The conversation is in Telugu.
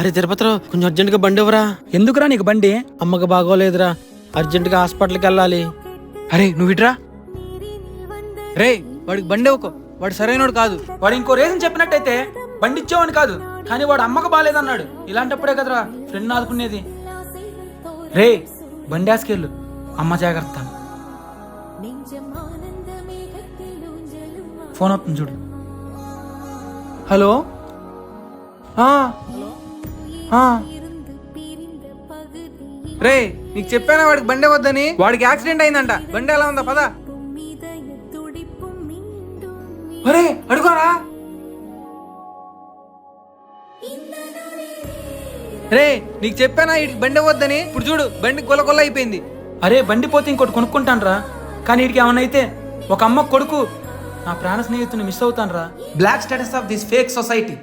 అరే తిరుపతిలో కొంచెం అర్జెంట్ గా బండి ఇవ్వరా. ఎందుకురా నీకు బండి? అమ్మకి బాగోలేదురా, అర్జెంట్ గా హాస్పిటల్కి వెళ్ళాలి. అరే నువ్వు ఇట్రా. రే వాడికి బండి ఇవ్వకు, వాడు సరైనోడు కాదు. వాడు ఇంకో రీజన్ చెప్పినట్టయితే బండి ఇచ్చావని కాదు, కానీ వాడు అమ్మకు బాగాలేదన్నాడు. ఇలాంటప్పుడే కదరా ఫ్రెండ్ ఆదుకునేది. రే బండి ఆసుకెళ్ళు, అమ్మ జాగ్రత్త. ఫోన్ అవుతుంది చూడు. హలో. రే నీకు చెప్పానా వాడికి బండి వద్దని? వాడికి యాక్సిడెంట్ అయిందంట. బండి ఎలా ఉందా పదా. అరే అడుగురా. రే నీకు చెప్పానా వీడికి బండి వద్దని? ఇప్పుడు చూడు బండి కొల్ల కొల్ల అయిపోయింది. అరే బండి పోతే ఇంకోటి కొనుక్కుంటాను రా, కానీ వీడికి ఏమన్నా అయితే ఒక అమ్మ కొడుకు, నా ప్రాణ స్నేహితుని మిస్ అవుతాను రా. Black status of this fake society.